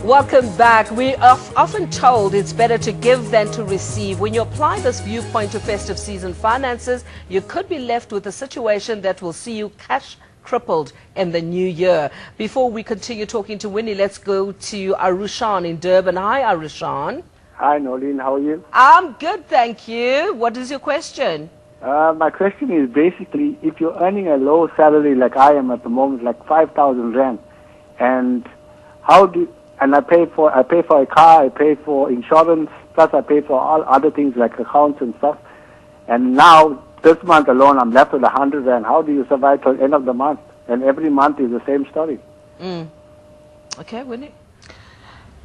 Welcome back. We are often told it's better to give than to receive. When you apply this viewpoint to festive season finances, you could be left with a situation that will see you cash crippled in the new year. Before we continue talking to Winnie, let's go to Arushan in Durban. Hi, Arushan. Hi, Nolene. How are you? I'm good, thank you. What is your question? My question is basically, if you're earning a low salary like I am at the moment, like 5,000 rand, and I pay for a car, I pay for insurance, plus I pay for all other things like accounts and stuff. And now, this month alone, I'm left with 100 rand. How do you survive till the end of the month? And every month is the same story. Okay, Winnie?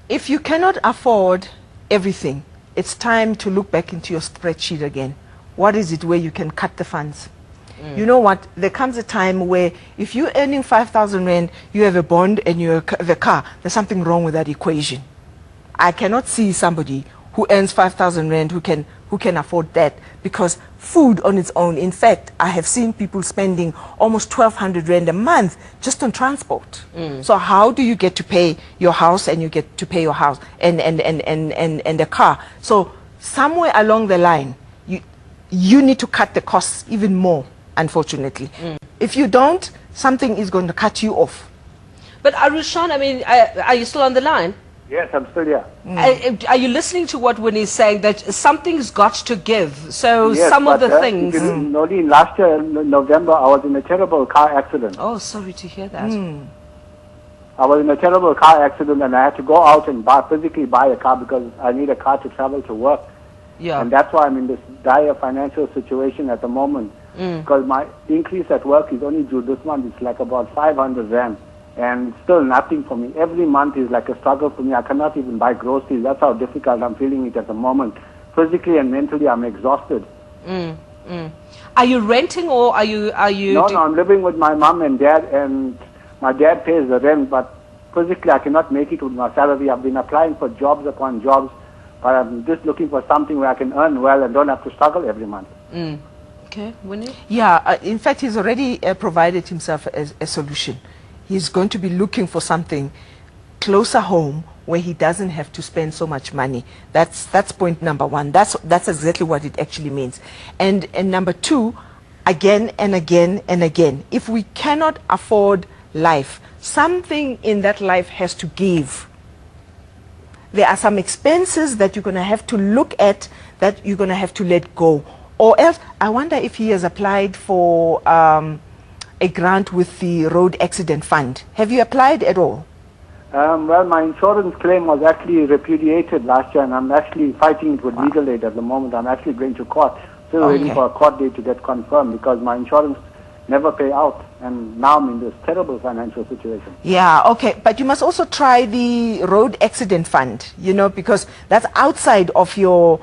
If you cannot afford everything, it's time to look back into your spreadsheet again. What is it where you can cut the funds? You know what? There comes a time where if you're earning 5,000 rand, you have a bond and you have a car, there's something wrong with that equation. I cannot see somebody who earns 5,000 rand who can afford that, because food on its own, in fact, I have seen people spending almost 1,200 rand a month just on transport. So how do you get to pay your house and you get to pay your house and the car? So somewhere along the line, you need to cut the costs even more. Unfortunately, if you don't, something is going to cut you off. But Arushan, I mean, are you still on the line? Yes, I'm still here. Are you listening to what Winnie is saying, that something's got to give? So yes, some of the things... Nolene, last year in November, I was in a terrible car accident. Oh, sorry to hear that. I was in a terrible car accident and I had to go out and physically buy a car because I need a car to travel to work. Yeah. And that's why I'm in this dire financial situation at the moment. Because my increase at work is only due this month. It's like about 500 rand. And it's still nothing for me. Every month is like a struggle for me. I cannot even buy groceries. That's how difficult I'm feeling it at the moment. Physically and mentally, I'm exhausted. Are you renting or are you... No, I'm living with my mom and dad, and my dad pays the rent, but physically I cannot make it with my salary. I've been applying for jobs upon jobs, but I'm just looking for something where I can earn well and don't have to struggle every month. Okay, Winnie? Yeah, in fact, he's already provided himself a solution. He's going to be looking for something closer home where he doesn't have to spend so much money. That's point number one. That's exactly what it actually means. And number two, again and again and again, if we cannot afford life, something in that life has to give. There are some expenses that you're going to have to look at, that you're going to have to let go. Or else, I wonder if he has applied for a grant with the Road Accident Fund. Have you applied at all? Well, my insurance claim was actually repudiated last year, and I'm actually fighting it with legal aid at the moment. I'm actually going to court, still waiting for a court date to get confirmed, because my insurance never pay out, and now I'm in this terrible financial situation. Yeah, okay, but you must also try the Road Accident Fund, you know, because that's outside of your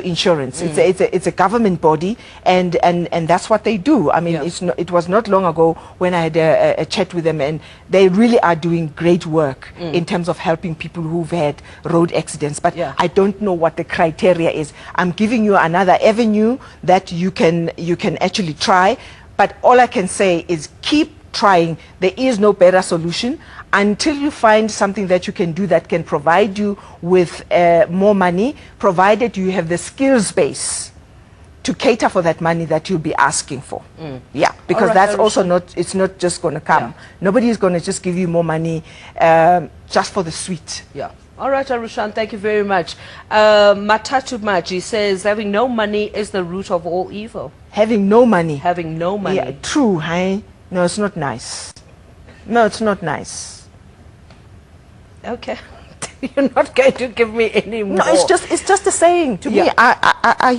insurance. It's a government body, and that's what they do. I mean, it was not long ago when I had a chat with them, and they really are doing great work in terms of helping people who've had road accidents. But I don't know what the criteria is. I'm giving you another avenue that you can actually try. But all I can say is keep trying. There is no better solution until you find something that you can do that can provide you with more money, provided you have the skills base to cater for that money that you'll be asking for. Yeah, because that's also not, it's not just going to come. Nobody is going to just give you more money just for the sweet. Yeah. All right, Arushan, thank you very much. Matatu Maji says, having no money is the root of all evil. Having no money. Having no money. Yeah, true, hey? No, it's not nice. No, it's not nice. Okay. You're not going to give me any more. No, it's just a saying to me. I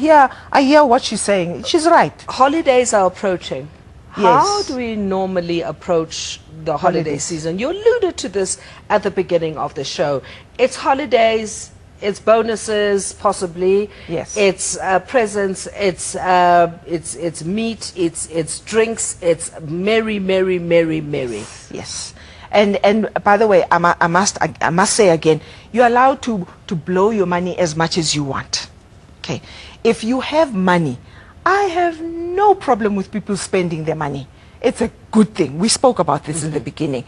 hear what she's saying. She's right. Holidays are approaching. How do we normally approach the holiday season? You alluded to this at the beginning of the show. It's holidays, it's bonuses, possibly. Yes. It's presents, it's meat, it's drinks, it's merry. Yes. And by the way, I must say again, you're allowed to blow your money as much as you want. Okay. If you have money, I have no problem with people spending their money. It's a good thing. We spoke about this in the beginning.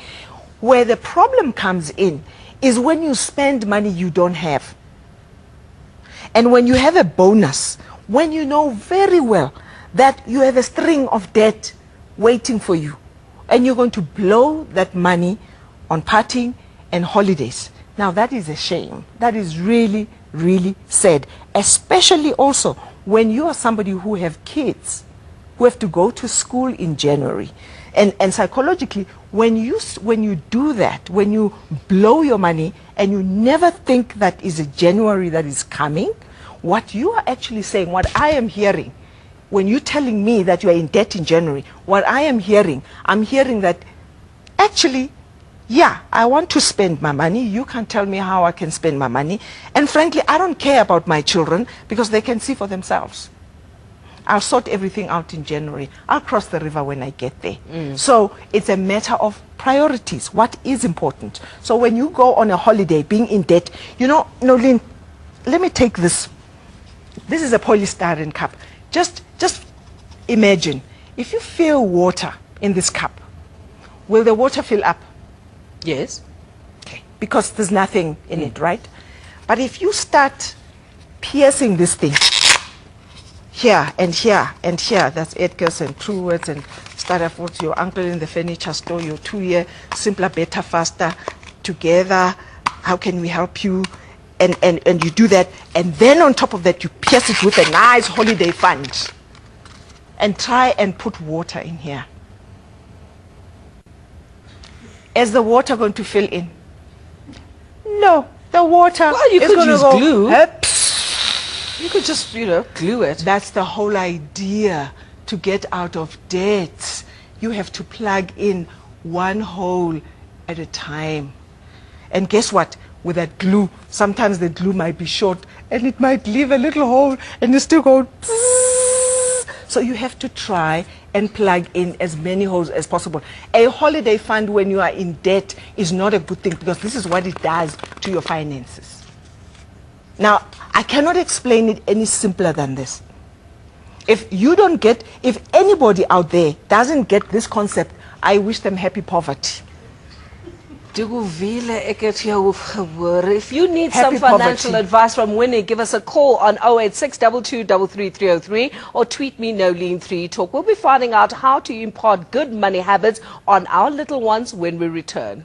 Where the problem comes in is when you spend money you don't have. And when you have a bonus, when you know very well that you have a string of debt waiting for you, and you're going to blow that money on partying and holidays. Now that is a shame. That is really, really sad. Especially also when you are somebody who have kids who have to go to school in January. And psychologically, when you do that, when you blow your money and you never think that is a January that is coming, what you are actually saying, what I am hearing, when you're telling me that you are in debt in January, what I am hearing, I'm hearing that actually, yeah, I want to spend my money. You can't tell me how I can spend my money. And frankly, I don't care about my children because they can see for themselves. I'll sort everything out in January. I'll cross the river when I get there. So it's a matter of priorities. What is important? So when you go on a holiday being in debt, you know, Nolene, let me take this. This is a polystyrene cup. Just imagine, if you fill water in this cup, will the water fill up? Yes. Okay. Because there's nothing in it, right? But if you start piercing this thing, here and here and here, that's Edgar's and True Words and Staraford's, your uncle in the furniture store, your 2-year, simpler, better, faster, together, how can we help you? And you do that, and then on top of that, you pierce it with a nice holiday fund. And try and put water in here. Is the water going to fill in? No, the water Well, you is could going to use go, glue. "Hups." You could just, glue it. That's the whole idea to get out of debt. You have to plug in one hole at a time. And guess what? With that glue, sometimes the glue might be short and it might leave a little hole and you still go bzzz. So you have to try and plug in as many holes as possible. A holiday fund when you are in debt is not a good thing because this is what it does to your finances. Now, I cannot explain it any simpler than this. If anybody out there doesn't get this concept, I wish them happy poverty. If you need Happy some financial poverty. advice from Winnie, give us a call on 086 223 or tweet me Nolene3 Talk. We'll be finding out how to impart good money habits on our little ones when we return.